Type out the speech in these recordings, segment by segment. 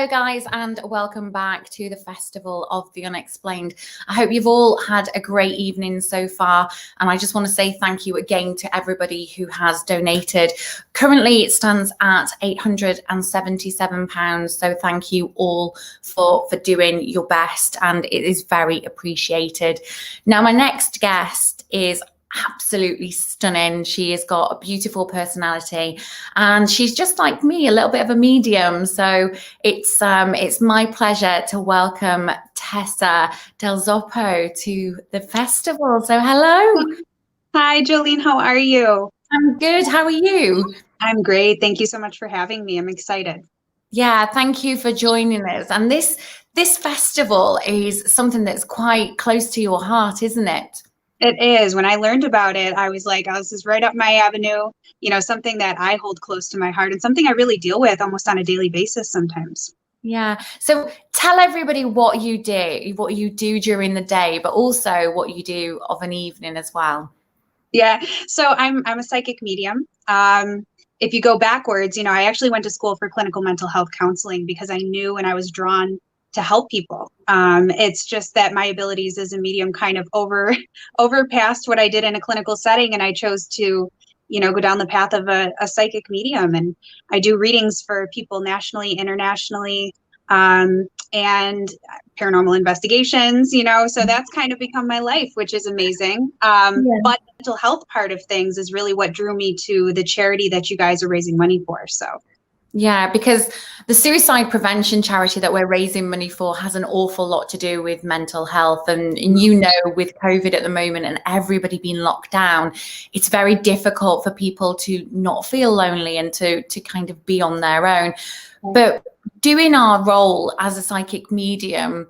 Hello guys, and welcome back to the Festival of the Unexplained. I hope you've all had a great evening so far, and I just want to say thank you again to everybody who has donated. Currently it stands at £877, so thank you all for doing your best, and it is very appreciated. Now my next guest is absolutely stunning. She has got a beautiful personality, and she's just like me, a little bit of a medium. So it's my pleasure to welcome Tessa Delzoppo to the festival. So hello. Hi, Jolene. How are you? I'm good. How are you? I'm great. Thank you so much for having me. I'm excited. Yeah, thank you for joining us. And this festival is something that's quite close to your heart, isn't it? It is. When I learned about it, I was like, oh, this is right up my avenue, something that I hold close to my heart and something I really deal with almost on a daily basis sometimes. Yeah. So tell everybody what you do during the day, but also what you do of an evening as well. Yeah. So I'm a psychic medium. If you go backwards, I actually went to school for clinical mental health counseling because I knew and I was drawn to help people. It's just that my abilities as a medium kind of overpassed what I did in a clinical setting, and I chose to, go down the path of a psychic medium. And I do readings for people nationally, internationally, and paranormal investigations, so that's kind of become my life, which is amazing. Yeah. But the mental health part of things is really what drew me to the charity that you guys are raising money for. So yeah, because the suicide prevention charity that we're raising money for has an awful lot to do with mental health. And with COVID at the moment and everybody being locked down, it's very difficult for people to not feel lonely and to kind of be on their own. But doing our role as a psychic medium,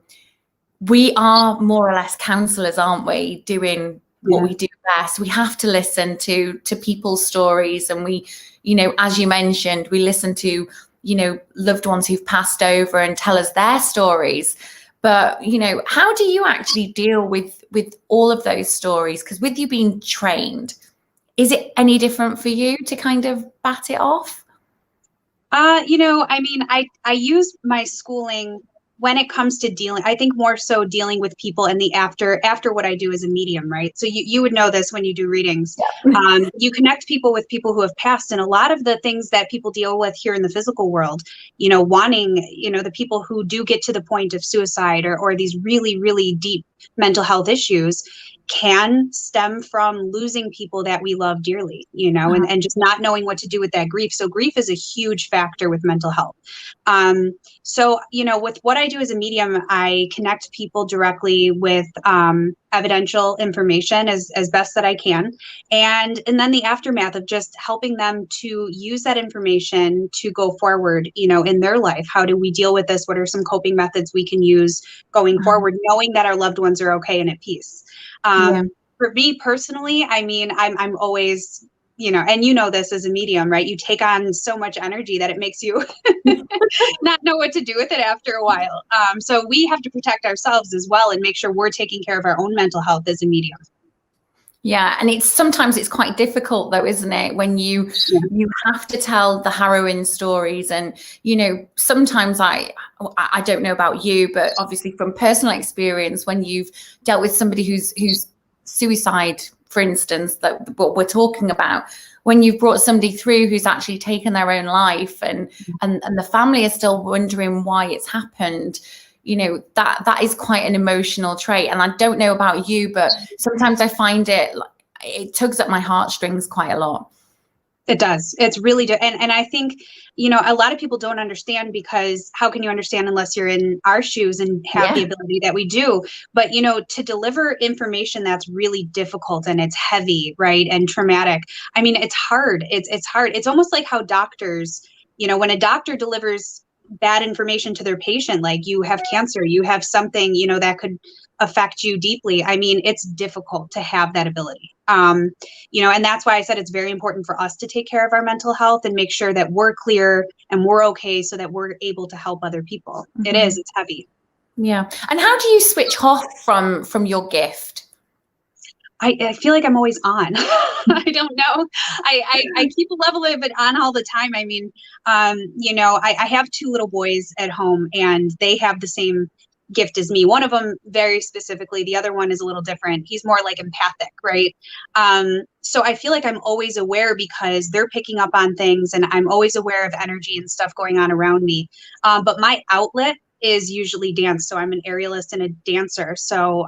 we are more or less counselors, aren't we? Doing what we do best. We have to listen to people's stories, and we, as you mentioned, we listen to, loved ones who've passed over and tell us their stories. But, how do you actually deal with all of those stories? Because with you being trained, is it any different for you to kind of bat it off? I use my schooling when it comes to dealing, I think more so dealing with people in the after what I do as a medium, right? So you would know this when you do readings. Yeah. You connect people with people who have passed, and a lot of the things that people deal with here in the physical world, wanting, the people who do get to the point of suicide or these really, really deep mental health issues can stem from losing people that we love dearly, and just not knowing what to do with that grief. So grief is a huge factor with mental health. So, with what I do as a medium, I connect people directly with evidential information as best that I can. And then the aftermath of just helping them to use that information to go forward, in their life. How do we deal with this? What are some coping methods we can use going forward, knowing that our loved ones are okay and at peace? For me personally, I'm always, and this as a medium, right? You take on so much energy that it makes you not know what to do with it after a while. So we have to protect ourselves as well and make sure we're taking care of our own mental health as a medium. Yeah, and sometimes it's quite difficult though, isn't it? When you have to tell the harrowing stories, and sometimes I don't know about you, but obviously from personal experience, when you've dealt with somebody who's suicide, for instance, that what we're talking about, when you've brought somebody through who's actually taken their own life, and the family is still wondering why it's happened. That is quite an emotional trait. And I don't know about you, but sometimes I find it tugs at my heartstrings quite a lot. It does. It's really and I think, a lot of people don't understand, because how can you understand unless you're in our shoes and have the ability that we do? But, to deliver information that's really difficult and it's heavy, right, and traumatic. It's hard. It's hard. It's almost like how doctors, when a doctor delivers bad information to their patient, like you have cancer, you have something, that could affect you deeply. It's difficult to have that ability. And that's why I said it's very important for us to take care of our mental health and make sure that we're clear and we're okay, so that we're able to help other people. It's heavy. Yeah. And how do you switch off from your gift? I feel like I'm always on. I don't know. I keep a level of it on all the time. I mean, you know, I have two little boys at home and they have the same gift as me. One of them very specifically, the other one is a little different. He's more like empathic, right? So I feel like I'm always aware because they're picking up on things and I'm always aware of energy and stuff going on around me. But my outlet is usually dance. So I'm an aerialist and a dancer. So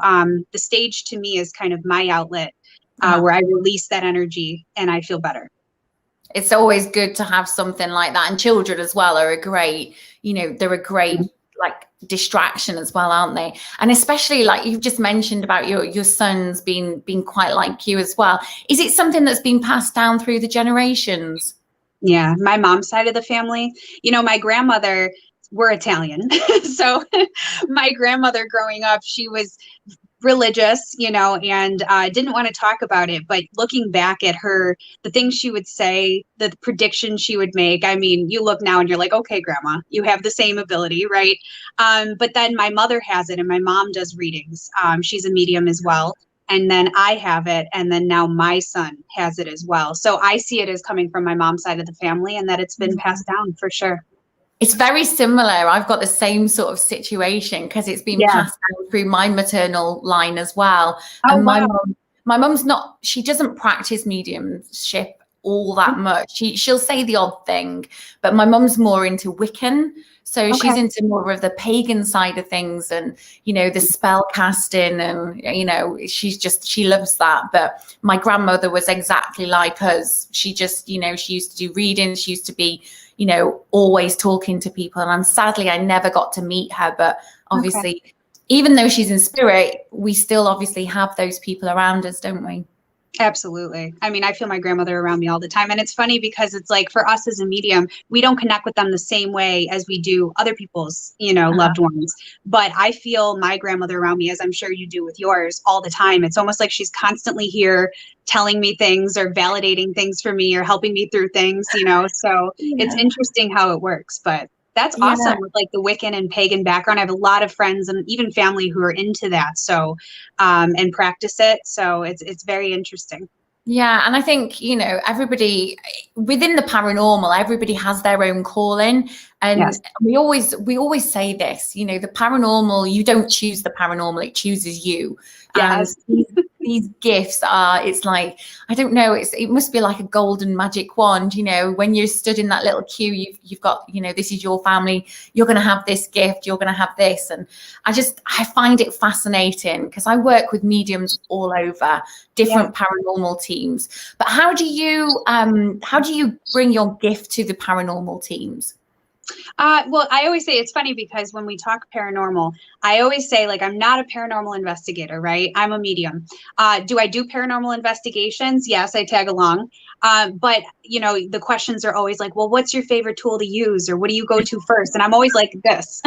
the stage to me is kind of my outlet where I release that energy and I feel better. It's always good to have something like that. And children as well are a great, you know, they're a great like distraction as well, aren't they? And especially like you've just mentioned about your sons being quite like you as well. Is it something that's been passed down through the generations? Yeah, my mom's side of the family, you know, my grandmother, we're Italian. So my grandmother growing up, she was religious, you know, and didn't want to talk about it. But looking back at her, the things she would say, the predictions she would make, I mean, you look now and you're like, okay, grandma, you have the same ability, right? But then my mother has it and my mom does readings. She's a medium as well. And then I have it. And then now my son has it as well. So I see it as coming from my mom's side of the family and that it's been passed down for sure. It's very similar. I've got the same sort of situation because it's been passed down through my maternal line as well. Oh, And wow. my mum's not, she doesn't practice mediumship all that much. She'll say the odd thing, but my mum's more into Wiccan. So she's into more of the pagan side of things and, you know, the spell casting and, you know, she loves that. But my grandmother was exactly like us. She just, you know, she used to do readings. She used to be, you know, always talking to people. And sadly, I never got to meet her. But obviously, even though she's in spirit, we still obviously have those people around us, don't we? Absolutely. I mean, I feel my grandmother around me all the time. And it's funny because it's like for us as a medium, we don't connect with them the same way as we do other people's, you know, loved ones. But I feel my grandmother around me, as I'm sure you do with yours, all the time. It's almost like she's constantly here telling me things or validating things for me or helping me through things, you know. So it's interesting how it works. But that's awesome with like the Wiccan and pagan background. I have a lot of friends and even family who are into that. So, and practice it. So it's very interesting. Yeah. And I think, you know, everybody within the paranormal, everybody has their own calling. And we always say this, you know, the paranormal, you don't choose the paranormal, it chooses you. Yes. And these gifts are, it's like, I don't know, it must be like a golden magic wand, you know, when you're stood in that little queue, you've got, you know, this is your family, you're going to have this gift, you're going to have this. And I find it fascinating because I work with mediums all over different paranormal teams. But how do you bring your gift to the paranormal teams? Well, I always say it's funny because when we talk paranormal, I always say like I'm not a paranormal investigator, right? I'm a medium. Do I do paranormal investigations? Yes, I tag along. But you know, the questions are always like, well, what's your favorite tool to use, or what do you go to first? And I'm always like this.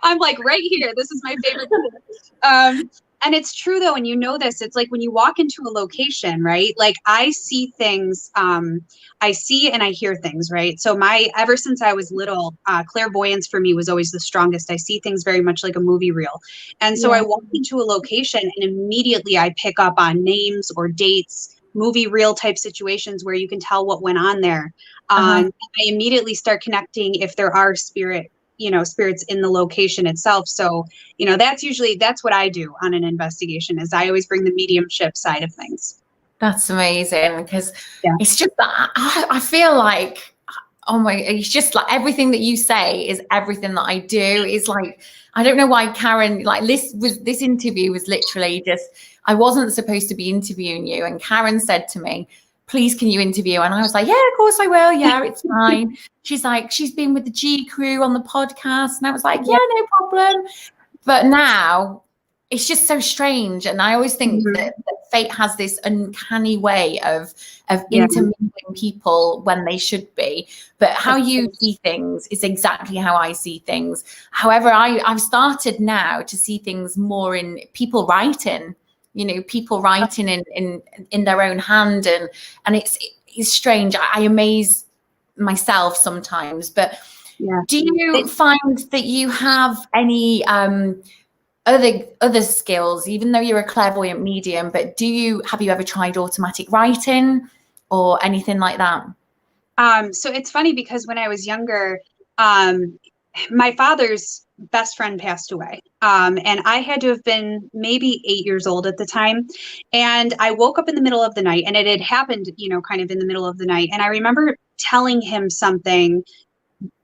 I'm like right here. This is my favorite tool. And it's true though, and you know this, it's like when you walk into a location, right? Like I see things, I see and I hear things, right? So ever since I was little, clairvoyance for me was always the strongest. I see things very much like a movie reel. And so I walk into a location and immediately I pick up on names or dates, movie reel type situations where you can tell what went on there. I immediately start connecting if there are spirits in the location itself. So, you know, that's what I do on an investigation is I always bring the mediumship side of things. That's amazing because it's just that I feel like, oh my, it's just like everything that you say is everything that I do. It's like, I don't know why Karen, like this interview was literally just, I wasn't supposed to be interviewing you. And Karen said to me, please, can you interview? And I was like, yeah, of course I will. Yeah, it's fine. She's like, she's been with the G crew on the podcast. And I was like, yeah, no problem. But now it's just so strange. And I always think that fate has this uncanny way of intermingling people when they should be. But how you see things is exactly how I see things. However, I've started now to see things more in people writing. You know, people writing in their own hand, and it's strange. I amaze myself sometimes. But do you find that you have any other skills, even though you're a clairvoyant medium, but have you ever tried automatic writing or anything like that? So it's funny because when I was younger, um, my father's best friend passed away. And I had to have been maybe 8 years old at the time. And I woke up in the middle of the night, and it had happened, kind of in the middle of the night. And I remember telling him something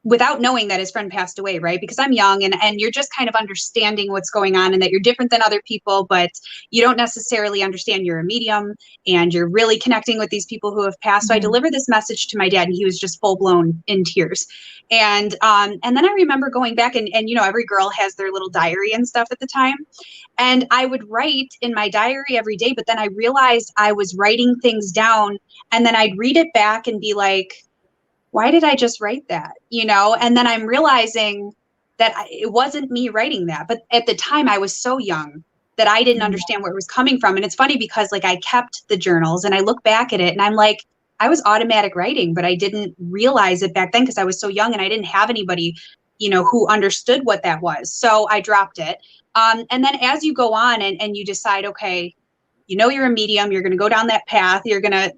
without knowing that his friend passed away, right? Because I'm young, and you're just kind of understanding what's going on, and that you're different than other people, but you don't necessarily understand you're a medium, and you're really connecting with these people who have passed. So I delivered this message to my dad, and he was just full blown in tears. And then I remember going back, and every girl has their little diary and stuff at the time. And I would write in my diary every day, but then I realized I was writing things down, and then I'd read it back and be like, why did I just write that? And then I'm realizing that it wasn't me writing that. But at the time I was so young that I didn't understand where it was coming from. And it's funny because I kept the journals, and I look back at it and I'm like, I was automatic writing, but I didn't realize it back then because I was so young and I didn't have anybody, who understood what that was. So I dropped it. And then as you go on and you decide, okay, you're a medium, you're going to go down that path, you're going to,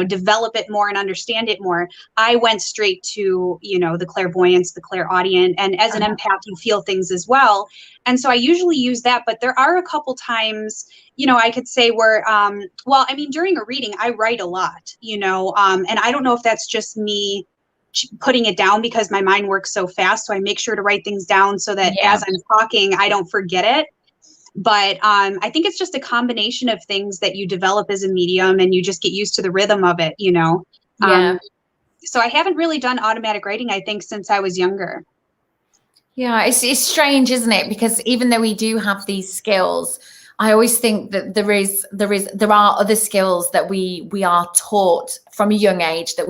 develop it more and understand it more. I went straight to, the clairvoyance, the clairaudient, and as an empath, you feel things as well. And so I usually use that, but there are a couple times, I could say where, during a reading, I write a lot, and I don't know if that's just me putting it down because my mind works so fast. So I make sure to write things down so that as I'm talking, I don't forget it. But I think it's just a combination of things that you develop as a medium, and you just get used to the rhythm of it, So I haven't really done automatic writing, I think, since I was younger. Yeah, it's strange, isn't it? Because even though we do have these skills, I always think that there are other skills that we are taught from a young age that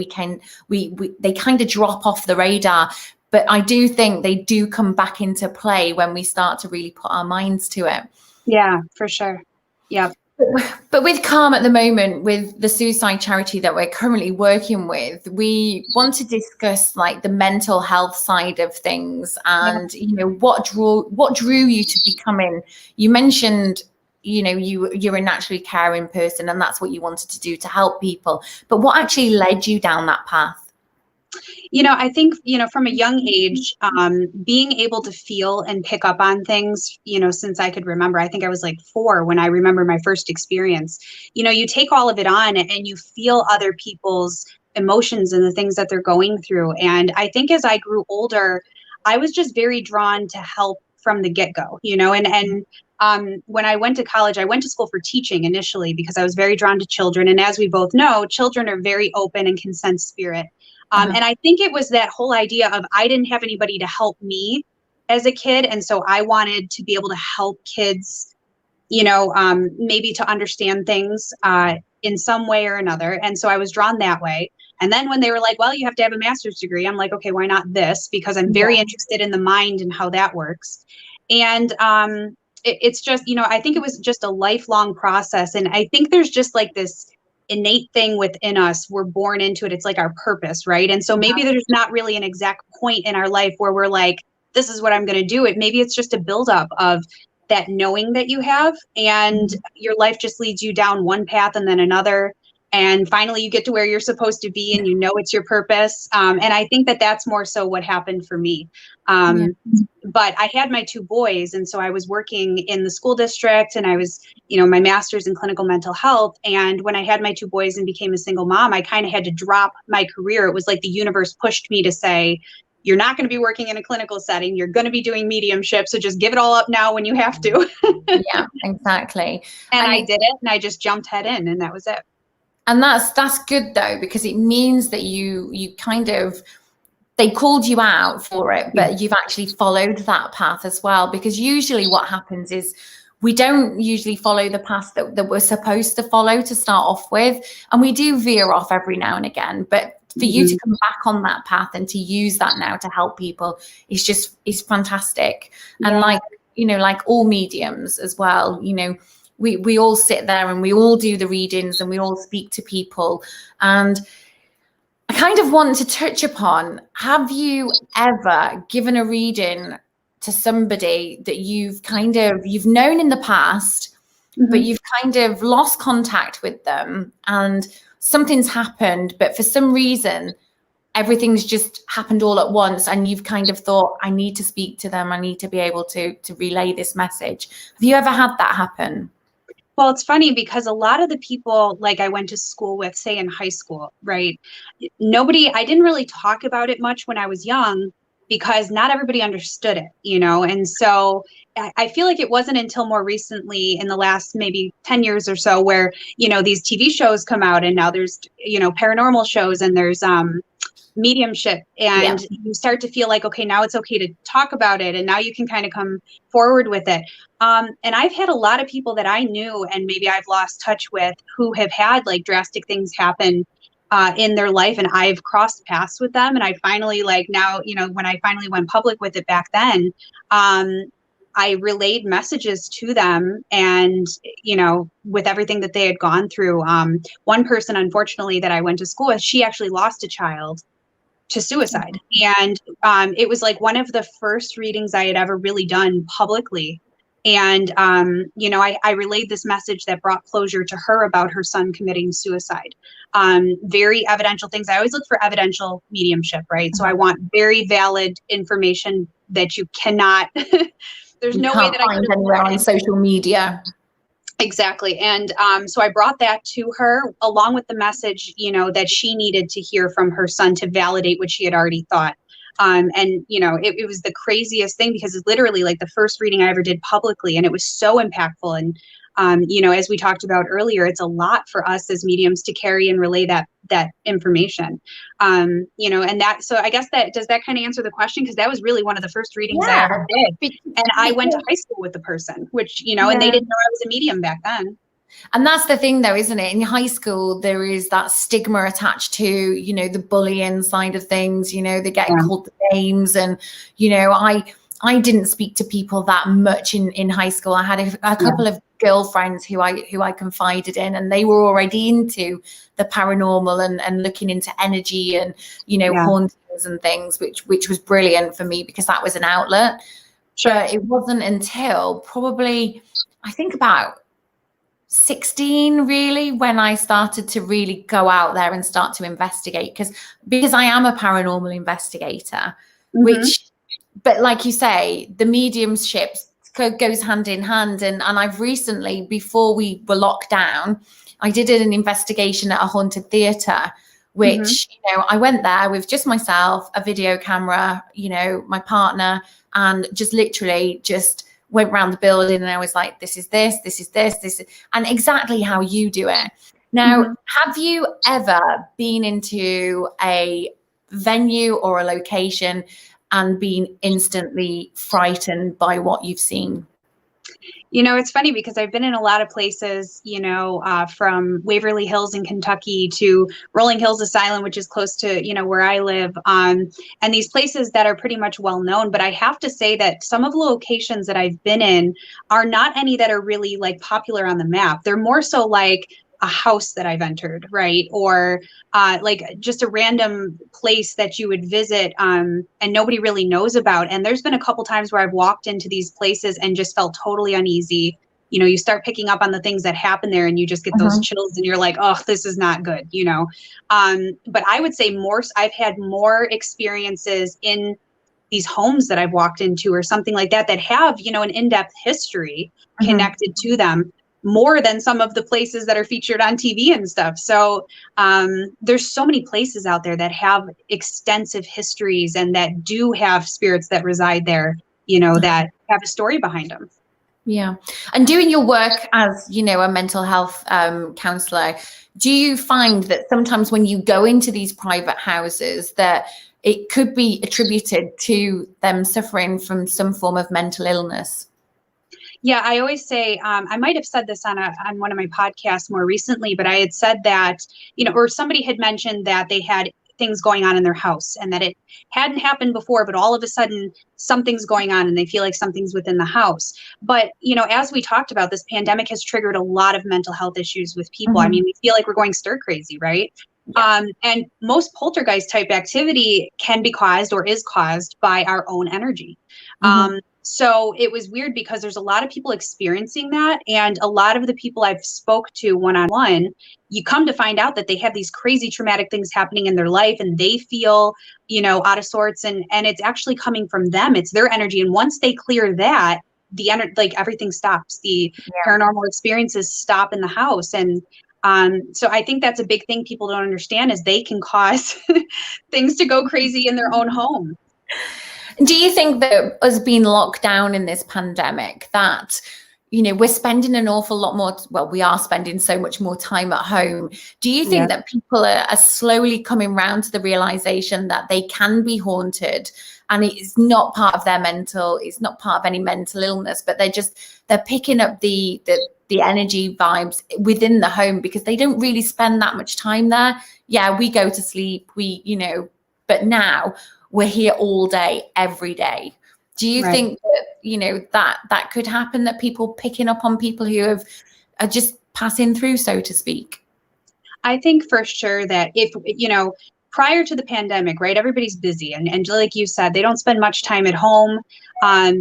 they kind of drop off the radar. But I do think they do come back into play when we start to really put our minds to it. Yeah, for sure. Yeah. But with Calm at the moment, with the suicide charity that we're currently working with, we want to discuss the mental health side of things, and what drew you to becoming. You mentioned you're a naturally caring person, and that's what you wanted to do to help people. But what actually led you down that path? I think, from a young age, being able to feel and pick up on things, since I could remember, I think I was like 4 when I remember my first experience. You take all of it on and you feel other people's emotions and the things that they're going through. And I think as I grew older, I was just very drawn to help from the get-go, when I went to college, I went to school for teaching initially because I was very drawn to children. And as we both know, children are very open and can sense spirit. And I think it was that whole idea of I didn't have anybody to help me as a kid. And so I wanted to be able to help kids, maybe to understand things in some way or another. And so I was drawn that way. And then when they were like, well, you have to have a master's degree, I'm like, okay, why not this? Because I'm very interested in the mind and how that works. And it's just, I think it was just a lifelong process. And I think there's just this innate thing within us. We're born into it. It's like our purpose, right? And so maybe there's not really an exact point in our life where we're like, this is what I'm going to do. Maybe it's just a buildup of that knowing that you have, and your life just leads you down one path and then another. And finally you get to where you're supposed to be, and it's your purpose. And I think that that's more so what happened for me. But I had my 2 boys, and so I was working in the school district, and I was, my master's in clinical mental health. And when I had my 2 boys and became a single mom, I kind of had to drop my career. It was like the universe pushed me to say, you're not going to be working in a clinical setting. You're going to be doing mediumship. So just give it all up now when you have to. Yeah, exactly. And I did it, and I just jumped head in, and that was it. And that's good though, because it means that you kind of, they called you out for it, but you've actually followed that path as well. Because usually what happens is we don't usually follow the path that we're supposed to follow to start off with. And we do veer off every now and again. But for you to come back on that path and to use that now to help people is fantastic. And like all mediums as well, we all sit there and we all do the readings and we all speak to people. And I kind of want to touch upon, have you ever given a reading to somebody that you've known in the past, but you've kind of lost contact with them and something's happened, but for some reason, everything's just happened all at once and you've kind of thought, I need to speak to them. I need to be able to relay this message. Have you ever had that happen? Well, it's funny because a lot of the people like I went to school with, say in high school, right? I didn't really talk about it much when I was young because not everybody understood it, you know? And so I feel like it wasn't until more recently in the last maybe 10 years or so where, you know, these TV shows come out and now there's, you know, paranormal shows and there's, mediumship and you start to feel like, okay, now it's okay to talk about it. And now you can kind of come forward with it. And I've had a lot of people that I knew and maybe I've lost touch with who have had like drastic things happen in their life. And I've crossed paths with them. And I finally like now, you know, when I finally went public with it back then, I relayed messages to them and, you know, with everything that they had gone through. One person, unfortunately, that I went to school with, she actually lost a child to suicide. And it was like one of the first readings I had ever really done publicly. And, you know, I relayed this message that brought closure to her about her son committing suicide. Very evidential things. I always look for evidential mediumship, right? So I want very valid information that you cannot, there's no way that I find anywhere on social media. Exactly. And so I brought that to her along with the message, you know, that she needed to hear from her son to validate what she had already thought. And, you know, it was the craziest thing because it's literally like the first reading I ever did publicly. And it was so impactful. And, you know, as we talked about earlier, it's a lot for us as mediums to carry and relay that information. You know, and that, so I guess does that kind of answer the question? Because that was really one of the first readings I ever did. And I went to high school with the person, which, you know, and they didn't know I was a medium back then. And that's the thing though, isn't it? In high school, there is that stigma attached to, you know, the bullying side of things, you know, they get called names. And, you know, I didn't speak to people that much in high school. I had a couple of girlfriends who I confided in, and they were already into the paranormal and looking into energy and, you know, hauntings and things, which was brilliant for me because that was an outlet. But it wasn't until probably, I think about 16 really when I started to really go out there and start to investigate because I am a paranormal investigator, which, but like you say, the mediumship goes hand in hand. And I've recently, before we were locked down, I did an investigation at a haunted theatre, which, you know, I went there with just myself, a video camera, you know, my partner, and just literally just went around the building and I was like, this is this, and exactly how you do it. Now, have you ever been into a venue or a location and been instantly frightened by what you've seen? You know, it's funny because I've been in a lot of places, you know, from Waverly Hills in Kentucky to Rolling Hills Asylum, which is close to, you know, where I live, and these places that are pretty much well known. But I have to say that some of the locations that I've been in are not any that are really like popular on the map. They're more so like a house that I've entered, right? Or like just a random place that you would visit and nobody really knows about. And there's been a couple times where I've walked into these places and just felt totally uneasy. You know, you start picking up on the things that happen there and you just get those chills and you're like, oh, this is not good, you know? But I would say I've had more experiences in these homes that I've walked into or something like that have, you know, an in-depth history connected to them, more than some of the places that are featured on TV and stuff. So there's so many places out there that have extensive histories and that do have spirits that reside there, you know, that have a story behind them. Yeah. And doing your work as, you know, a mental health counselor, do you find that sometimes when you go into these private houses that it could be attributed to them suffering from some form of mental illness? Yeah, I always say, I might have said this on one of my podcasts more recently, but I had said that, you know, or somebody had mentioned that they had things going on in their house and that it hadn't happened before, but all of a sudden something's going on and they feel like something's within the house. But, you know, as we talked about, this pandemic has triggered a lot of mental health issues with people. I mean, we feel like we're going stir crazy, right? And most poltergeist type activity can be caused or is caused by our own energy. So it was weird because there's a lot of people experiencing that. And a lot of the people I've spoke to one-on-one, you come to find out that they have these crazy traumatic things happening in their life and they feel, out of sorts. And it's actually coming from them. It's their energy. And once they clear that, like everything stops. The paranormal experiences stop in the house. And so I think that's a big thing people don't understand is they can cause things to go crazy in their own home. Do you think that us being locked down in this pandemic, that, we're spending an awful lot more, well, we are spending so much more time at home. Do you think that people are slowly coming around to the realization that they can be haunted and it's not part of it's not part of any mental illness, but they're picking up the energy vibes within the home because they don't really spend that much time there. Yeah, we go to sleep, but now we're here all day, every day. Do you think that, that could happen, that people picking up on people who are just passing through, so to speak? I think for sure that if, prior to the pandemic, right, everybody's busy. And like you said, they don't spend much time at home.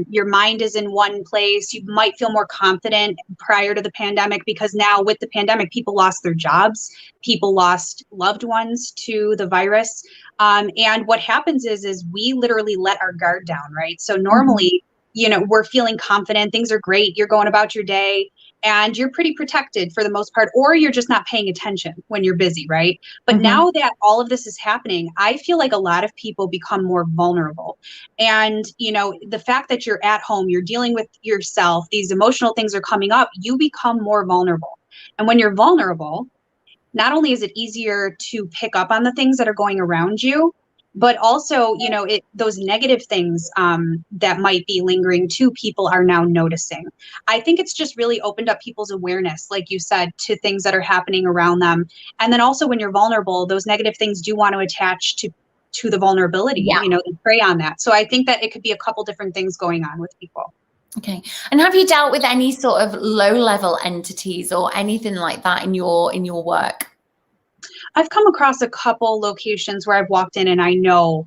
Your mind is in one place. You might feel more confident prior to the pandemic because now with the pandemic, people lost their jobs. People lost loved ones to the virus. And what happens is we literally let our guard down, right? So normally, we're feeling confident. Things are great. You're going about your day and you're pretty protected for the most part, or you're just not paying attention when you're busy, right? But now that all of this is happening, I feel like a lot of people become more vulnerable. And, the fact that you're at home, you're dealing with yourself, these emotional things are coming up, you become more vulnerable. And when you're vulnerable, not only is it easier to pick up on the things that are going around you, but also, those negative things that might be lingering too, people are now noticing. I think it's just really opened up people's awareness, like you said, to things that are happening around them. And then also when you're vulnerable, those negative things do want to attach to the vulnerability, they prey on that. So I think that it could be a couple different things going on with people. Okay. And have you dealt with any sort of low level entities or anything like that in your work? I've come across a couple locations where I've walked in and I know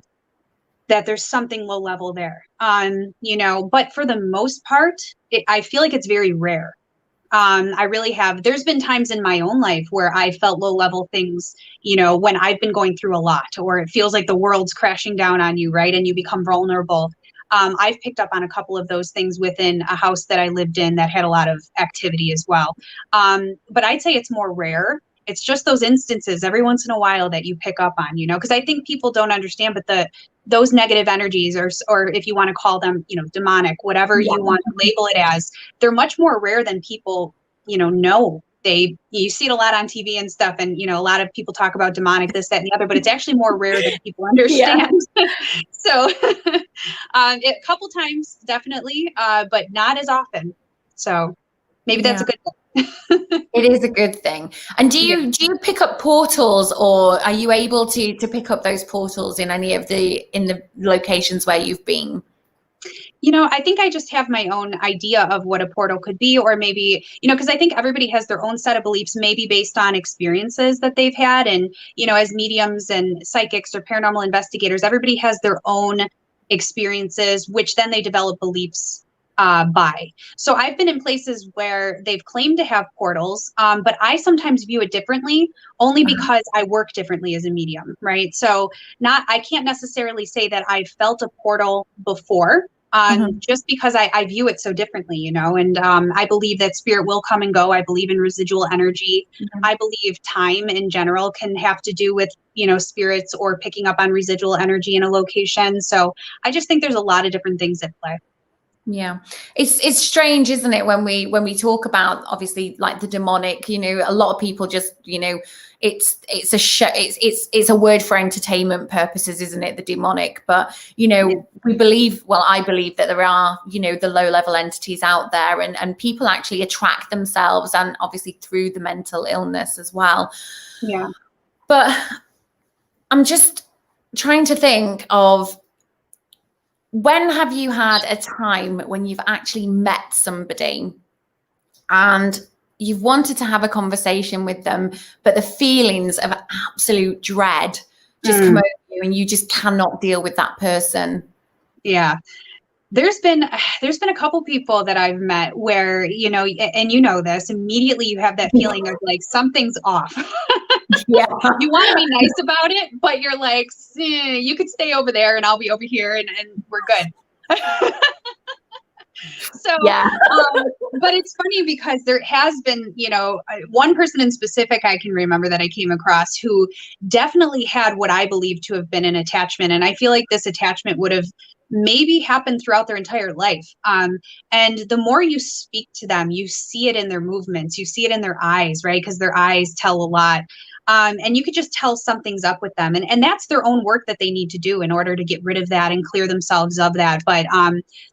that there's something low level there. But for the most part, I feel like it's very rare. I really have. There's been times in my own life where I felt low level things, when I've been going through a lot, or it feels like the world's crashing down on you, right? And you become vulnerable. I've picked up on a couple of those things within a house that I lived in that had a lot of activity as well. But I'd say it's more rare. It's just those instances every once in a while that you pick up on, because I think people don't understand, but those negative energies or if you want to call them, demonic, whatever you want to label it as, they're much more rare than people, know. You see it a lot on TV and stuff. And, a lot of people talk about demonic, this, that, and the other, but it's actually more rare than people understand. So a couple times, definitely, but not as often. So maybe that's a good thing. It is a good thing. And do you pick up portals, or are you able to pick up those portals in any of the locations where you've been? I think I just have my own idea of what a portal could be, or maybe, because I think everybody has their own set of beliefs, maybe based on experiences that they've had. And, as mediums and psychics or paranormal investigators, everybody has their own experiences, which then they develop beliefs by. So I've been in places where they've claimed to have portals, but I sometimes view it differently, only because I work differently as a medium, right? So I can't necessarily say that I've felt a portal before, just because I view it so differently, and I believe that spirit will come and go. I believe in residual energy. I believe time in general can have to do with, spirits or picking up on residual energy in a location. So I just think there's a lot of different things at play. Yeah, it's strange, isn't it, when we talk about, obviously, like the demonic, a lot of people just, it's a show, it's a word for entertainment purposes, isn't it, the demonic? But we believe, well, I believe that there are, the low level entities out there, and people actually attract themselves, and obviously through the mental illness as well. Yeah. But I'm just trying to think of, when have you had a time when you've actually met somebody and you've wanted to have a conversation with them, but the feelings of absolute dread just come over you and you just cannot deal with that person? Yeah, There's been a couple people that I've met where, you know, and you know this, immediately you have that feeling of like something's off. Yeah. You want to be nice about it, but you're like, you could stay over there and I'll be over here and we're good. So, Yeah. but it's funny because there has been, you know, one person in specific I can remember that I came across who definitely had what I believe to have been an attachment. And I feel like this attachment would have maybe happened throughout their entire life. And the more you speak to them, you see it in their movements, you see it in their eyes, right? Because their eyes tell a lot. And you could just tell something's up with them. And that's their own work that they need to do in order to get rid of that and clear themselves of that. But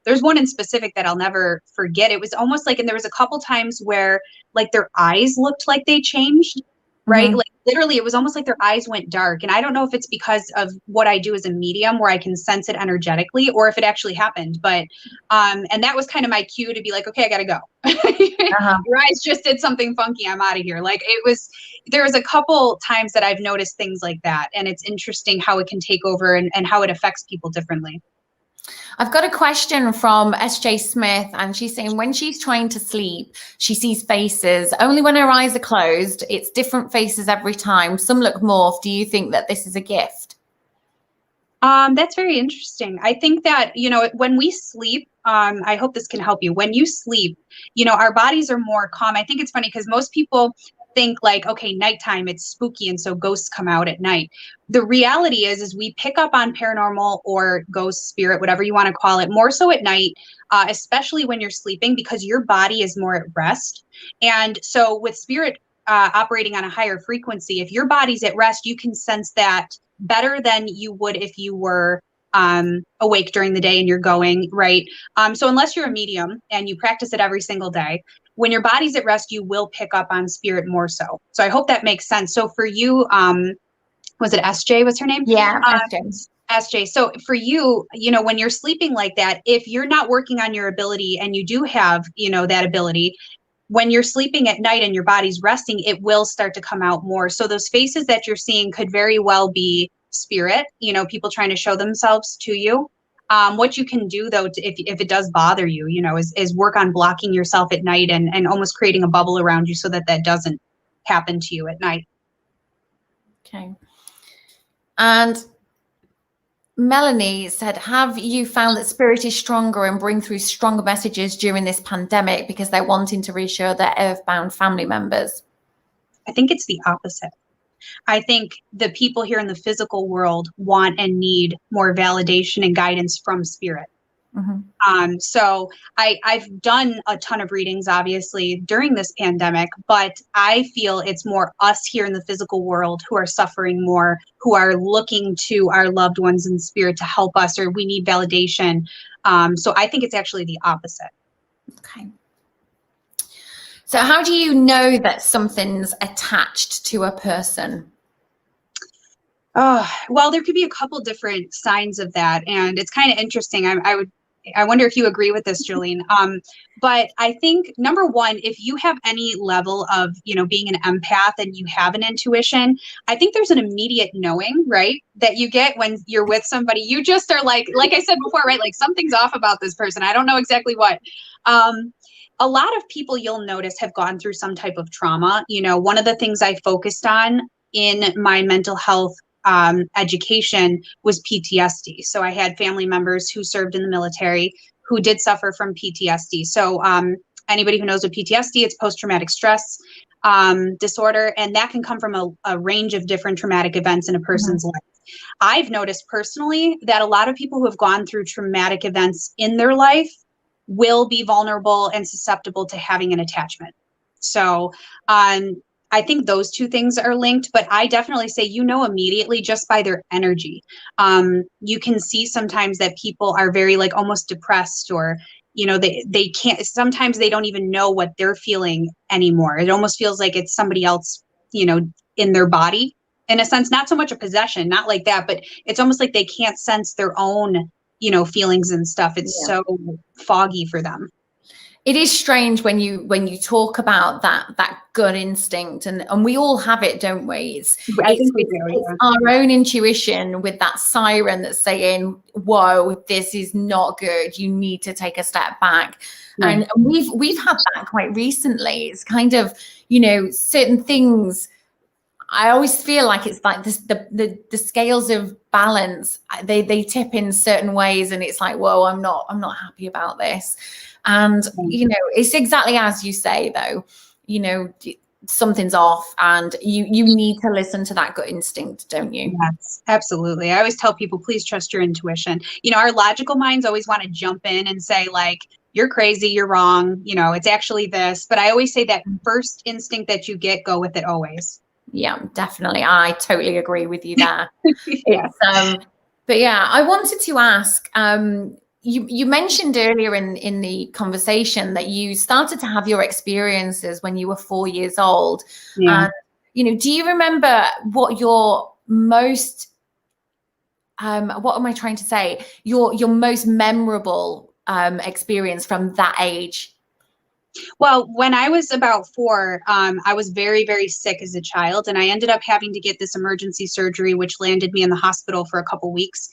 there's one in specific that I'll never forget. It was almost like, and there was a couple times where like their eyes looked like they changed, right? Mhm. Like literally, it was almost like their eyes went dark. And I don't know if it's because of what I do as a medium where I can sense it energetically or if it actually happened. But, and that was kind of my cue to be like, okay, I got to go. Your eyes just did something funky. I'm out of here. Like there was a couple times that I've noticed things like that. And it's interesting how it can take over and how it affects people differently. I've got a question from SJ Smith, and she's saying when she's trying to sleep, she sees faces only when her eyes are closed. It's different faces every time. Some look morphed. Do you think that this is a gift? That's very interesting. I think that, you know, when we sleep, I hope this can help you. When you sleep, you know, our bodies are more calm. I think it's funny because most people think like, okay, nighttime, it's spooky. And so ghosts come out at night. The reality is we pick up on paranormal or ghost spirit, whatever you want to call it, more so at night, especially when you're sleeping because your body is more at rest. And so with spirit operating on a higher frequency, if your body's at rest, you can sense that better than you would if you were awake during the day and you're going, right? So unless you're a medium and you practice it every single day, when your body's at rest, you will pick up on spirit more so. So I hope that makes sense. So for you, was it SJ? What's her name? Yeah, SJ. SJ. So for you, you know, when you're sleeping like that, if you're not working on your ability and you do have, you know, that ability, when you're sleeping at night and your body's resting, it will start to come out more. So those faces that you're seeing could very well be spirit, you know, people trying to show themselves to you. What you can do though, if it does bother you, you know, is work on blocking yourself at night and almost creating a bubble around you so that that doesn't happen to you at night. Okay. And Melanie said, have you found that spirit is stronger and bring through stronger messages during this pandemic because they're wanting to reassure their earthbound family members? I think it's the opposite. I think the people here in the physical world want and need more validation and guidance from spirit. Mm-hmm. So I've done a ton of readings, obviously, during this pandemic, but I feel it's more us here in the physical world who are suffering more, who are looking to our loved ones in spirit to help us, or we need validation. So I think it's actually the opposite. Okay. So how do you know that something's attached to a person? Oh, well, there could be a couple different signs of that. And it's kind of interesting. I wonder if you agree with this, Jolene. But I think number one, if you have any level of, you know, being an empath and you have an intuition, I think there's an immediate knowing, right? That you get when you're with somebody. You just are like I said before, right? Like something's off about this person. I don't know exactly what. A lot of people you'll notice have gone through some type of trauma. You know, one of the things I focused on in my mental health education was PTSD. So I had family members who served in the military who did suffer from PTSD. So anybody who knows what PTSD, it's post-traumatic stress disorder, and that can come from a range of different traumatic events in a person's life. I've noticed personally that a lot of people who have gone through traumatic events in their life will be vulnerable and susceptible to having an attachment. So I think those two things are linked, but I definitely say, you know, immediately just by their energy. You can see sometimes that people are very like almost depressed, or, you know, they can't, sometimes they don't even know what they're feeling anymore. It almost feels like it's somebody else, you know, in their body in a sense, not so much a possession, not like that, but it's almost like they can't sense their own, you know, feelings and stuff. It's so foggy for them. It is strange when you talk about that gut instinct, and we all have it, don't we? I think we do. It's Yeah. our own intuition with that siren that's saying, "Whoa, this is not good. You need to take a step back." Right. And we've had that quite recently. It's kind of, certain things. I always feel like it's like this, the scales of balance, they tip in certain ways, and it's like, whoa, I'm not happy about this. And it's exactly as you say, though, something's off, and you need to listen to that gut instinct, don't you? Yes, absolutely. I always tell people, please trust your intuition. Our logical minds always want to jump in and say, like, you're crazy, you're wrong, it's actually this. But I always say that first instinct that you get, go with it always. Yeah, definitely. I totally agree with you there. Yeah. But yeah, I wanted to ask, you mentioned earlier in the conversation that you started to have your experiences when you were 4 years old. Yeah. And, do you remember what your most, what am I trying to say? Your most memorable experience from that age? Well, when I was about 4, I was very, very sick as a child, and I ended up having to get this emergency surgery, which landed me in the hospital for a couple weeks.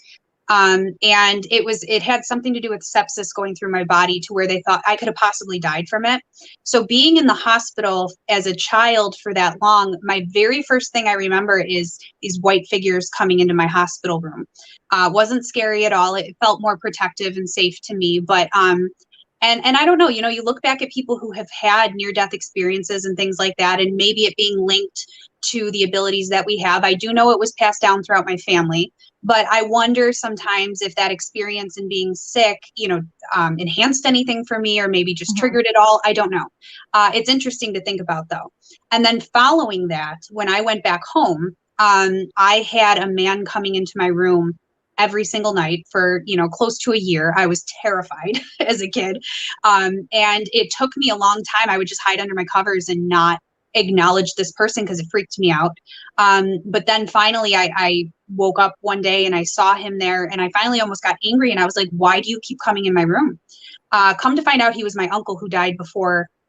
And it had something to do with sepsis going through my body to where they thought I could have possibly died from it. So being in the hospital as a child for that long, my very first thing I remember is these white figures coming into my hospital room. Wasn't scary at all. It felt more protective and safe to me, but and I don't know, you look back at people who have had near-death experiences and things like that, and maybe it being linked to the abilities that we have. I do know it was passed down throughout my family, but I wonder sometimes if that experience in being sick, enhanced anything for me, or maybe just triggered it all. I don't know. It's interesting to think about, though. And then following that, when I went back home, I had a man coming into my room every single night for, close to a year. I was terrified as a kid. And it took me a long time. I would just hide under my covers and not acknowledge this person because it freaked me out. But then finally I woke up one day and I saw him there, and I finally almost got angry, and I was like, why do you keep coming in my room? Come to find out, he was my uncle who died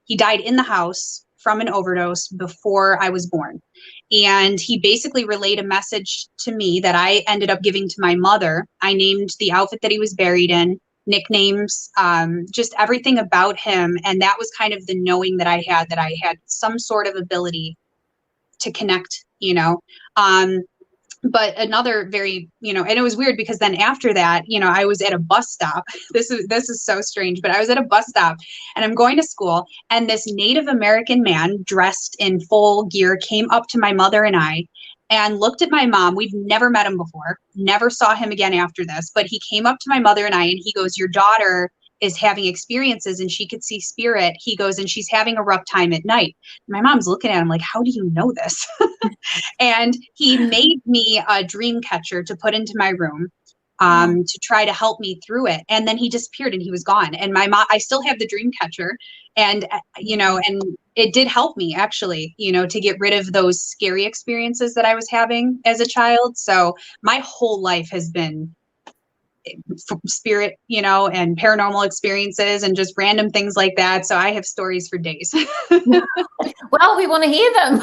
he died in the house from an overdose before I was born. And he basically relayed a message to me that I ended up giving to my mother. I named the outfit that he was buried in, nicknames, just everything about him. And that was kind of the knowing that I had some sort of ability to connect, but another very, and it was weird because then after that, I was at a bus stop. This is so strange, but I was at a bus stop and I'm going to school, and this Native American man dressed in full gear came up to my mother and I and looked at my mom. We've never met him before, never saw him again after this, but he came up to my mother and I, and he goes, your daughter is having experiences and she could see spirit. He goes, and she's having a rough time at night. My mom's looking at him like, how do you know this? And he made me a dream catcher to put into my room to try to help me through it. And then he disappeared and he was gone. And my mom, I still have the dream catcher, and, and it did help me actually, to get rid of those scary experiences that I was having as a child. So my whole life has been spirit, and paranormal experiences and just random things like that. So I have stories for days. Well, we want to hear them.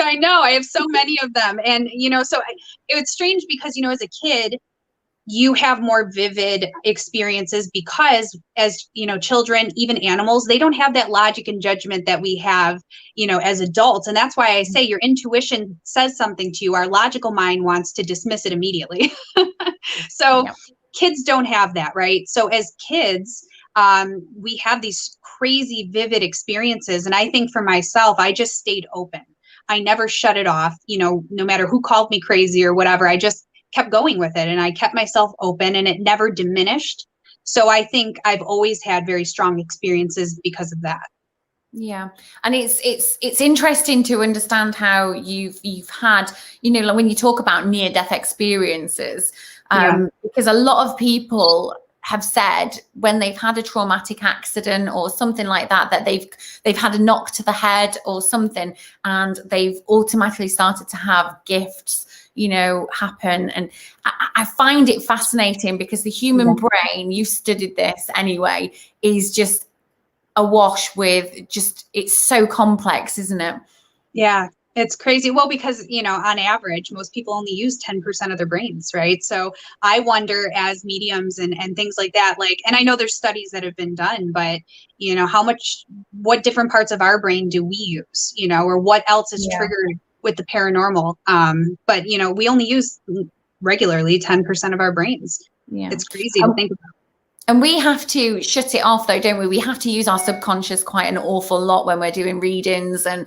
I know, I have so many of them. And, so it's strange because, as a kid, you have more vivid experiences because as, children, even animals, they don't have that logic and judgment that we have, as adults. And that's why I say your intuition says something to you. Our logical mind wants to dismiss it immediately. So yeah. Kids don't have that, right? So as kids, we have these crazy, vivid experiences. And I think for myself, I just stayed open. I never shut it off, no matter who called me crazy or whatever. I just kept going with it, and I kept myself open, and it never diminished. So I think I've always had very strong experiences because of that. Yeah. And it's interesting to understand how you've had, like when you talk about near-death experiences, because a lot of people have said when they've had a traumatic accident or something like that, that they've had a knock to the head or something, and they've automatically started to have gifts, happen. And I find it fascinating because the human brain, you studied this anyway, is just awash with just, it's so complex, isn't it? Yeah, it's crazy. Well, because, on average, most people only use 10% of their brains, right? So I wonder, as mediums and things like that, like, and I know there's studies that have been done, but, what different parts of our brain do we use, or what else is triggered with the paranormal? But, we only use regularly 10% of our brains. Yeah. It's crazy to think about. And we have to shut it off though, don't we? We have to use our subconscious quite an awful lot when we're doing readings. And,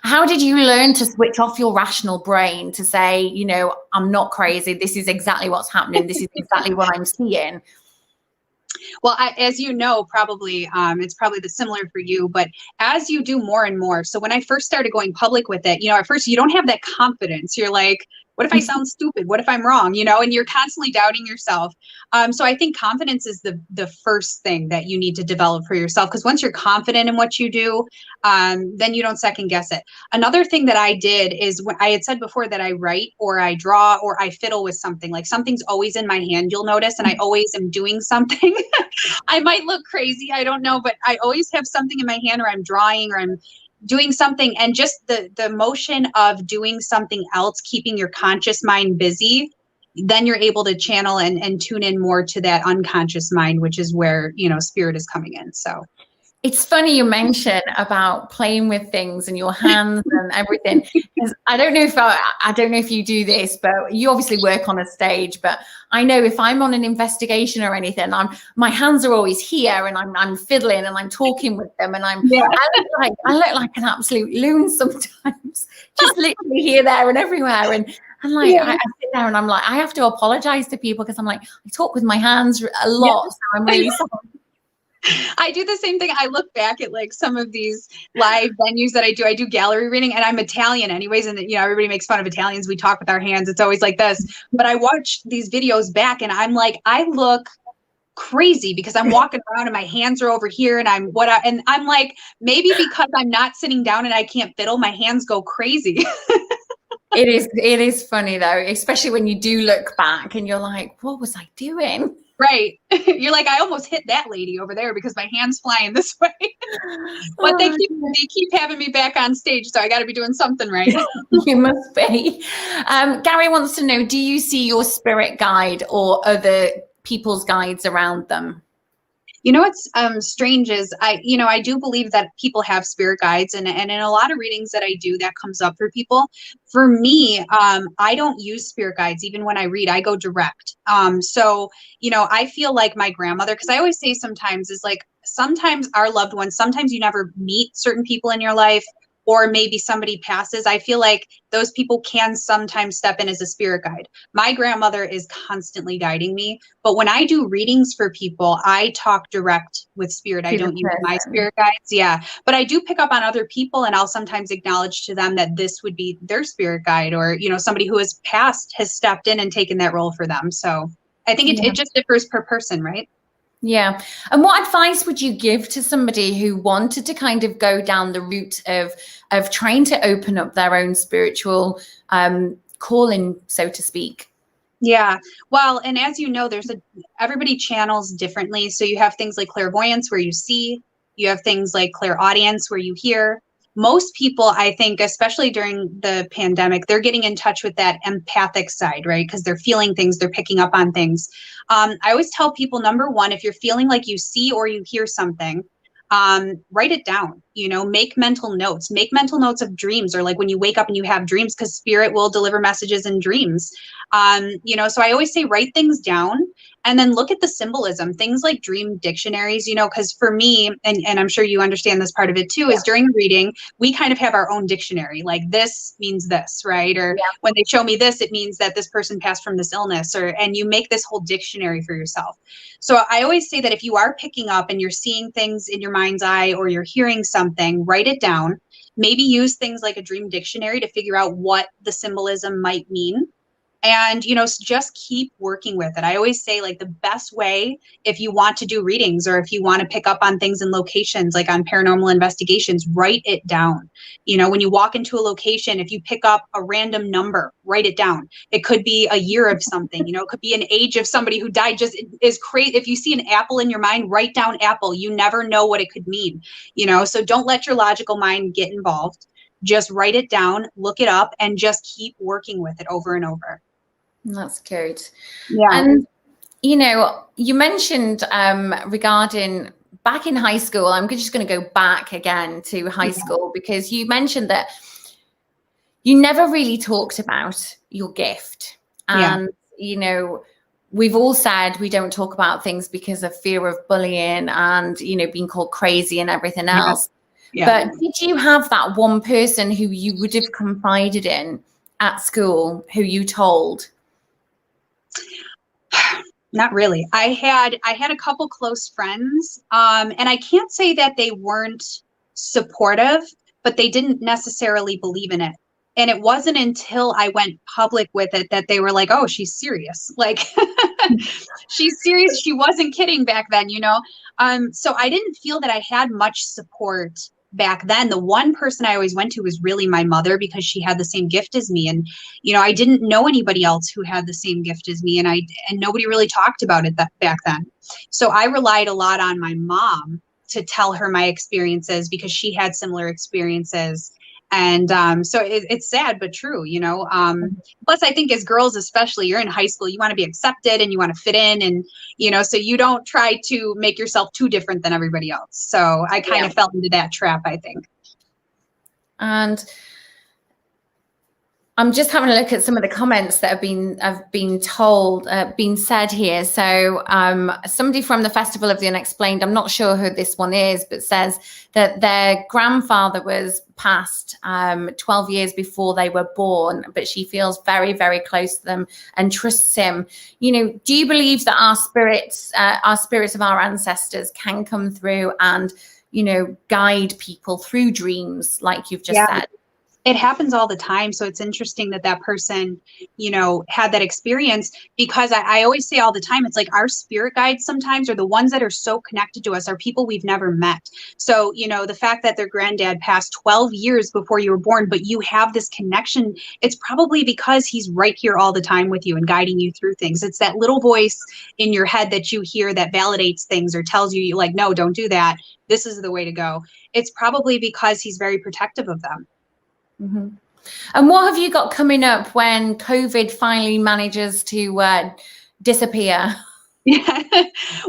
how did you learn to switch off your rational brain to say, I'm not crazy. This is exactly what's happening. This is exactly what I'm seeing. Well, as you know, probably it's probably the similar for you, but as you do more and more. So when I first started going public with it, at first you don't have that confidence. You're like, what if I sound stupid? What if I'm wrong? And you're constantly doubting yourself. So I think confidence is the first thing that you need to develop for yourself, because once you're confident in what you do, then you don't second guess it. Another thing that I did is, when I had said before that I write or I draw or I fiddle with something, like something's always in my hand, you'll notice, and I always am doing something. I might look crazy, I don't know, but I always have something in my hand, or I'm drawing, or I'm doing something. And just the motion of doing something else, keeping your conscious mind busy, then you're able to channel and tune in more to that unconscious mind, which is where, spirit is coming in. So it's funny you mention about playing with things and your hands and everything. I don't know if you do this, but you obviously work on a stage. But I know if I'm on an investigation or anything, my hands are always here, and I'm fiddling and I'm talking with them, and I look like an absolute loon sometimes, just literally here, there, and everywhere. And I sit there and I'm like, I have to apologize to people because I'm like, I talk with my hands a lot, so I'm really sorry. I do the same thing. I look back at like some of these live venues that I do gallery reading, and I'm Italian anyways. And everybody makes fun of Italians. We talk with our hands. It's always like this, but I watch these videos back and I'm like, I look crazy because I'm walking around and my hands are over here, and I'm like, maybe because I'm not sitting down and I can't fiddle, my hands go crazy. It is funny though, especially when you do look back and you're like, what was I doing? Right. You're like, I almost hit that lady over there because my hand's flying this way. But they keep having me back on stage, so I got to be doing something right. You must be. Gary wants to know, do you see your spirit guide or other people's guides around them? What's strange is I do believe that people have spirit guides, and in a lot of readings that I do, that comes up for people. For me, I don't use spirit guides. Even when I read, I go direct. So I feel like my grandmother, because I always say sometimes is like, sometimes our loved ones, sometimes you never meet certain people in your life, or maybe somebody passes. I feel like those people can sometimes step in as a spirit guide. My grandmother is constantly guiding me, but when I do readings for people, I talk direct with spirit. I don't use my spirit guides. Yeah, but I do pick up on other people, and I'll sometimes acknowledge to them that this would be their spirit guide, or somebody who has passed has stepped in and taken that role for them. So I think it just differs per person, right? Yeah. And what advice would you give to somebody who wanted to kind of go down the route of trying to open up their own spiritual calling, so to speak? Yeah. Well, and as you know, everybody channels differently. So you have things like clairvoyance where you see, you have things like clairaudience where you hear. Most people, I think, especially during the pandemic, they're getting in touch with that empathic side, right? Because they're feeling things, they're picking up on things. I always tell people, number one, if you're feeling like you see or you hear something, write it down, make mental notes of dreams, or like when you wake up and you have dreams, because spirit will deliver messages in dreams. So I always say, write things down and then look at the symbolism, things like dream dictionaries, because for me, and I'm sure you understand this part of it too, is during reading, we kind of have our own dictionary, like this means this, right? Or when they show me this, it means that this person passed from this illness, and you make this whole dictionary for yourself. So I always say that if you are picking up and you're seeing things in your mind's eye, or you're hearing something, write it down. Maybe use things like a dream dictionary to figure out what the symbolism might mean. And, just keep working with it. I always say, like, the best way, if you want to do readings or if you want to pick up on things in locations, like on paranormal investigations, write it down. When you walk into a location, if you pick up a random number, write it down. It could be a year of something, it could be an age of somebody who died. Just is crazy. If you see an apple in your mind, write down apple. You never know what it could mean, so don't let your logical mind get involved. Just write it down, look it up, and just keep working with it over and over. That's good. Yeah. And, you mentioned regarding back in high school, I'm just going to go back again to high school, because you mentioned that you never really talked about your gift. And, we've all said we don't talk about things because of fear of bullying and, being called crazy and everything else. Yeah. But did you have that one person who you would have confided in at school, who you told? Not really. I had a couple close friends, and I can't say that they weren't supportive, but they didn't necessarily believe in it. And it wasn't until I went public with it that they were like, oh, she's serious. Like, she's serious. She wasn't kidding back then, So I didn't feel that I had much support back then. The one person I always went to was really my mother, because she had the same gift as me. And, I didn't know anybody else who had the same gift as me. And nobody really talked about it back then. So I relied a lot on my mom to tell her my experiences, because she had similar experiences. And so it's sad, but true, Plus, I think as girls, especially, you're in high school, you want to be accepted and you want to fit in. And, so you don't try to make yourself too different than everybody else. So I kind of fell into that trap, I think. And I'm just having a look at some of the comments that have been said here. So somebody from the Festival of the Unexplained, I'm not sure who this one is, but says that their grandfather was passed 12 years before they were born, but she feels very, very close to them and trusts him. Do you believe that our spirits of our ancestors can come through and, guide people through dreams, like you've just said? It happens all the time. So it's interesting that person, had that experience, because I always say all the time, it's like our spirit guides sometimes are the ones that are so connected to us, are people we've never met. So, the fact that their granddad passed 12 years before you were born, but you have this connection, it's probably because he's right here all the time with you and guiding you through things. It's that little voice in your head that you hear that validates things or tells you, like, no, don't do that. This is the way to go. It's probably because he's very protective of them. Mm-hmm. And what have you got coming up when COVID finally manages to disappear? Yeah.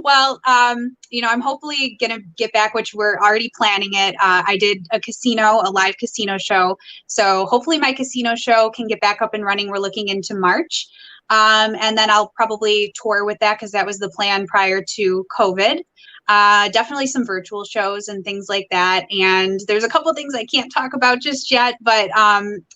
Well, I'm hopefully going to get back, which we're already planning it. I did a live casino show. So hopefully my casino show can get back up and running. We're looking into March. And then I'll probably tour with that, because that was the plan prior to COVID. Definitely some virtual shows and things like that. And there's a couple of things I can't talk about just yet, but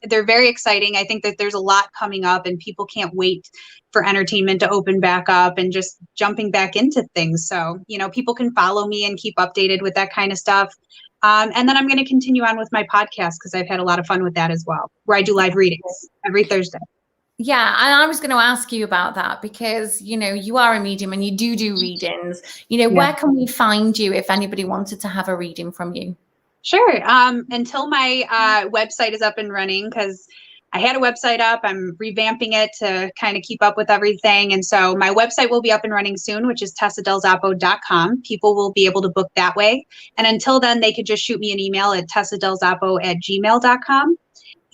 they're very exciting. I think that there's a lot coming up, and people can't wait for entertainment to open back up and just jumping back into things. So, people can follow me and keep updated with that kind of stuff. And then I'm going to continue on with my podcast, because I've had a lot of fun with that as well, where I do live readings every Thursday. Yeah, and I was going to ask you about that, because, you are a medium and you do readings. Where can we find you if anybody wanted to have a reading from you? Sure. Until my website is up and running, because I had a website up, I'm revamping it to kind of keep up with everything. And so my website will be up and running soon, which is tessadelzoppo.com. People will be able to book that way. And until then, they could just shoot me an email at tessadelzoppo@gmail.com.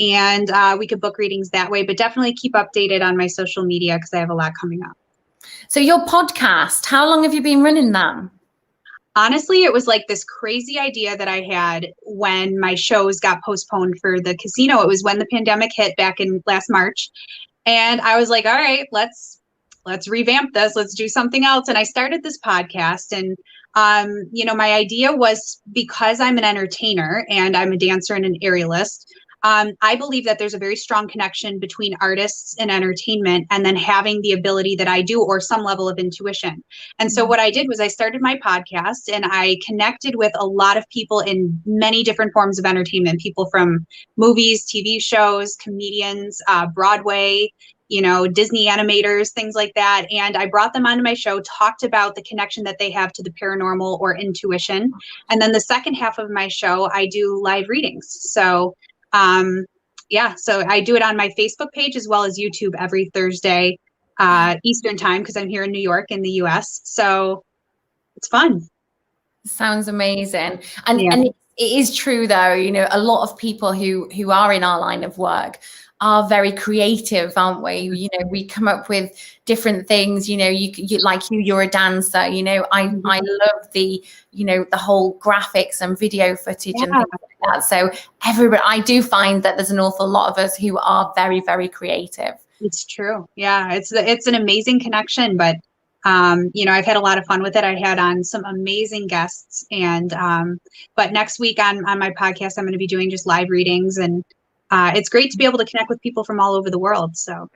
And we could book readings that way, but definitely keep updated on my social media, because I have a lot coming up. So your podcast, how long have you been running that? Honestly, it was like this crazy idea that I had when my shows got postponed for the casino. It was when the pandemic hit back in last March. And I was like, all right, let's revamp this. Let's do something else. And I started this podcast. And, my idea was, because I'm an entertainer and I'm a dancer and an aerialist, I believe that there's a very strong connection between artists and entertainment, and then having the ability that I do, or some level of intuition. And so what I did was I started my podcast, and I connected with a lot of people in many different forms of entertainment, people from movies, TV shows, comedians, Broadway, Disney animators, things like that. And I brought them onto my show, talked about the connection that they have to the paranormal or intuition. And then the second half of my show, I do live readings. So, so I do it on my Facebook page as well as YouTube every Thursday, Eastern time, because I'm here in New York in the US. So it's fun. Sounds amazing. And it is true though, a lot of people who are in our line of work are very creative, aren't we? We come up with different things, you're a dancer, I love the, the whole graphics and video footage and things like that. So I do find that there's an awful lot of us who are very, very creative. It's true. Yeah, it's an amazing connection, but I've had a lot of fun with it. I had on some amazing guests, and but next week on my podcast, I'm going to be doing just live readings, and it's great to be able to connect with people from all over the world. So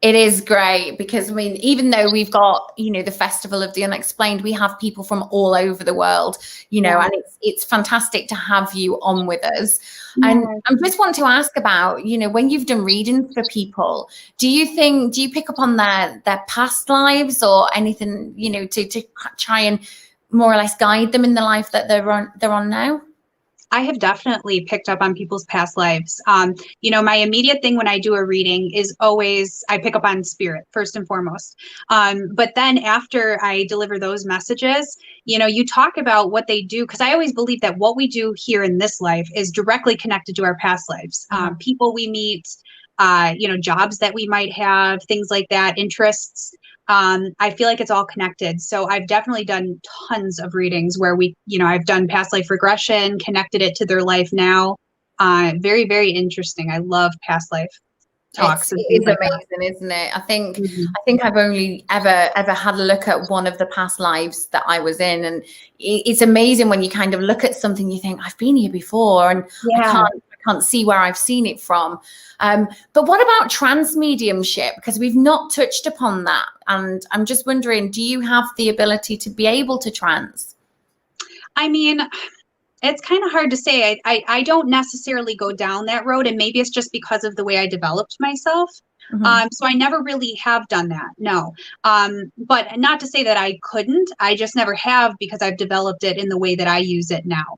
it is great because, even though we've got, the Festival of the Unexplained, we have people from all over the world, and it's fantastic to have you on with us. Yeah. And I just want to ask about, when you've done readings for people, do you pick up on their past lives or anything, to try and more or less guide them in the life that they're on now? I have definitely picked up on people's past lives. My immediate thing when I do a reading is always, I pick up on spirit first and foremost. But then after I deliver those messages, you talk about what they do, because I always believe that what we do here in this life is directly connected to our past lives. People we meet, jobs that we might have, things like that, interests. I feel like it's all connected. So I've definitely done tons of readings where I've done past life regression, connected it to their life now. Very, very interesting. I love past life talks. It's amazing, isn't it? I think I've only ever had a look at one of the past lives that I was in, and it's amazing when you kind of look at something, you think, I've been here before, and I can't see where I've seen it from. But what about trance mediumship? Because we've not touched upon that. And I'm just wondering, do you have the ability to be able to trance? It's kind of hard to say. I don't necessarily go down that road, and maybe it's just because of the way I developed myself. So I never really have done that. No. But not to say that I couldn't. I just never have, because I've developed it in the way that I use it now.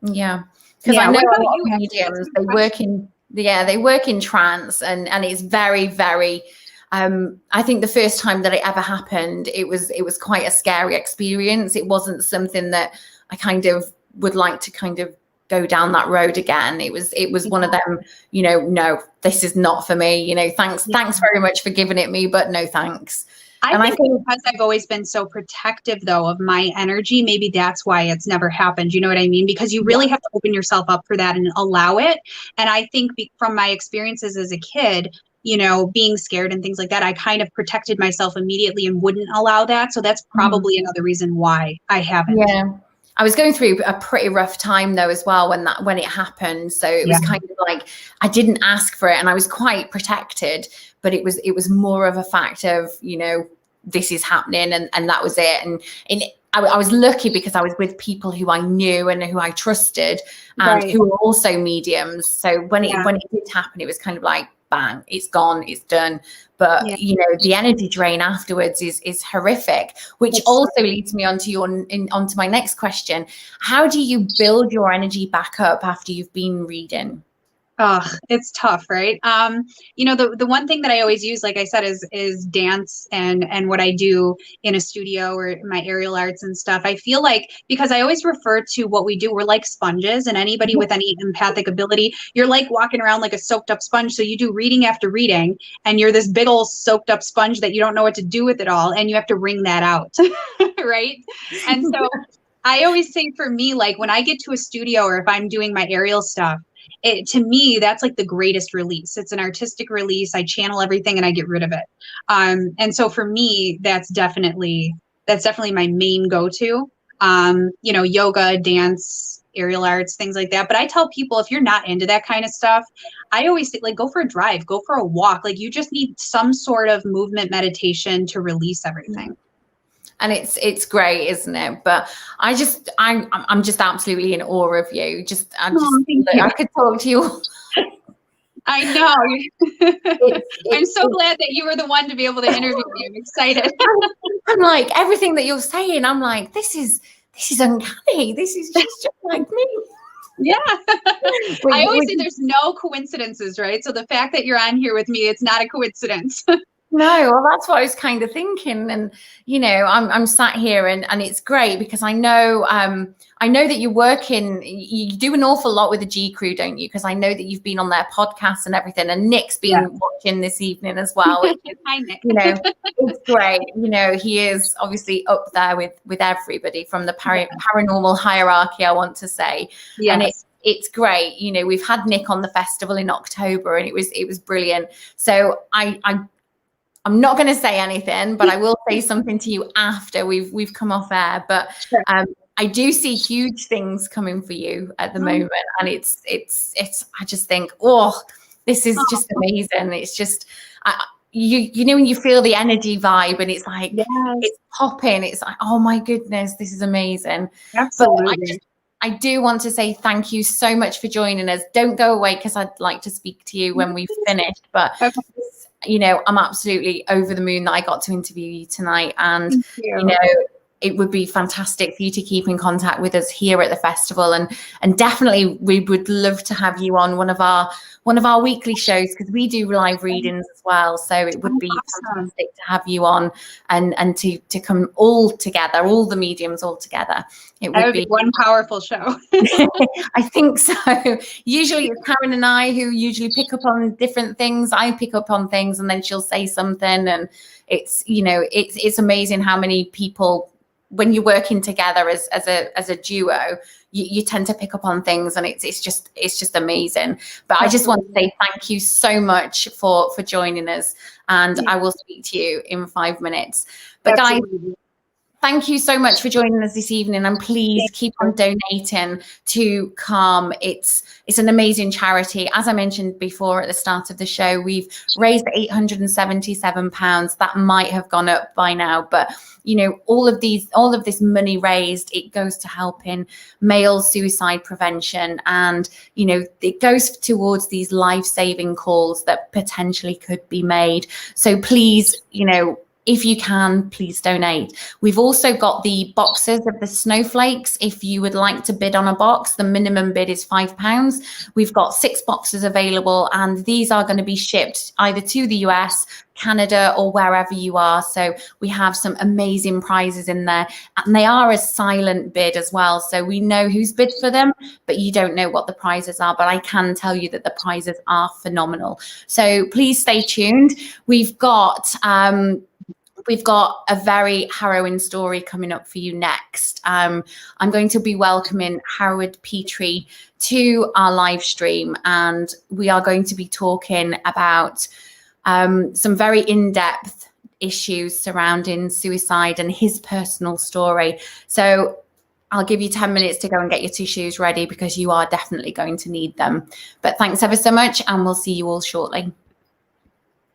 Yeah. Because I know a lot of mediums, they work in trance, and it's very, very, I think the first time that it ever happened, it was quite a scary experience. It wasn't something that I kind of would like to kind of go down that road again. It was one of them, no, this is not for me, thanks very much for giving it me, but no thanks. I think because I've always been so protective, though, of my energy, maybe that's why it's never happened. You know what I mean? Because you really have to open yourself up for that and allow it. And I think from my experiences as a kid, being scared and things like that, I kind of protected myself immediately and wouldn't allow that. So that's probably another reason why I haven't. Yeah. I was going through a pretty rough time though as well when it happened. So it was kind of like I didn't ask for it, and I was quite protected, but it was more of a fact of, this is happening, and that was it. And I was lucky because I was with people who I knew and who I trusted, and who were also mediums. So when it did happen, it was kind of like, bang, it's gone, it's done. But the energy drain afterwards is horrific, which also leads me onto my next question. How do you build your energy back up after you've been reading? Oh, it's tough, right? The one thing that I always use, like I said, is dance and what I do in a studio or my aerial arts and stuff. I feel like, because I always refer to what we do, we're like sponges, and anybody with any empathic ability, you're like walking around like a soaked up sponge. So you do reading after reading, and you're this big old soaked up sponge that you don't know what to do with it all, and you have to wring that out, right? And so I always say, for me, like when I get to a studio or if I'm doing my aerial stuff, to me, that's like the greatest release. It's an artistic release. I channel everything and I get rid of it. And so for me, that's definitely my main go-to. Yoga, dance, aerial arts, things like that. But I tell people, if you're not into that kind of stuff, I always say, like, go for a drive, go for a walk. Like, you just need some sort of movement meditation to release everything. And it's great, isn't it? But I'm just absolutely in awe of you. I could talk to you. I know. I'm so It's glad that you were the one to be able to interview me. I'm excited. I'm like, everything that you're saying, I'm like, this is uncanny. She's just like me. Yeah. I always say there's no coincidences, right? So the fact that you're on here with me, it's not a coincidence. No, well, that's what I was kind of thinking. And, you know, I'm sat here and it's great because I know that you're working, you do an awful lot with the G Crew, don't you? Because I know that you've been on their podcast and everything, and Nick's been watching this evening as well. Hi, Nick. You know, it's great. You know, he is obviously up there with everybody from the paranormal hierarchy, I want to say. Yes. And it's great. You know, we've had Nick on the festival in October and it was brilliant. So I'm not going to say anything, but I will say something to you after we've come off air. But sure. I do see huge things coming for you at the moment, and it's. I just think, oh, this is just amazing. It's just, you know, when you feel the energy vibe, and it's like it's popping. It's like, oh my goodness, this is amazing. Absolutely. But I do want to say thank you so much for joining us. Don't go away because I'd like to speak to you when we've finished. But you know, I'm absolutely over the moon that I got to interview you tonight. And, you know, it would be fantastic for you to keep in contact with us here at the festival. And definitely we would love to have you on one of our weekly shows, because we do live readings as well. So it would be fantastic to have you on and to come all together, all the mediums all together. It would be one powerful show. I think so. Usually it's Karen and I who usually pick up on different things. I pick up on things and then she'll say something, and it's, you know, it's amazing how many people, when you're working together as a duo, you tend to pick up on things, and it's just amazing. But I just want to say thank you so much for joining us, and I will speak to you in 5 minutes. But guys, thank you so much for joining us this evening, and please keep on donating to Calm. It's an amazing charity. As I mentioned before at the start of the show, we've raised £877. That might have gone up by now, but you know, all of this money raised, it goes to helping male suicide prevention, and you know, it goes towards these life-saving calls that potentially could be made. So please, you know, if you can, please donate. We've also got the boxes of the snowflakes. If you would like to bid on a box, the minimum bid is £5. We've got 6 boxes available, and these are going to be shipped either to the US, Canada, or wherever you are. So we have some amazing prizes in there, and they are a silent bid as well. So we know who's bid for them, but you don't know what the prizes are. But I can tell you that the prizes are phenomenal. So please stay tuned. We've got a very harrowing story coming up for you next. I'm going to be welcoming Howard Petrie to our live stream, and we are going to be talking about some very in-depth issues surrounding suicide and his personal story. So I'll give you 10 minutes to go and get your tissues ready, because you are definitely going to need them. But thanks ever so much, and we'll see you all shortly.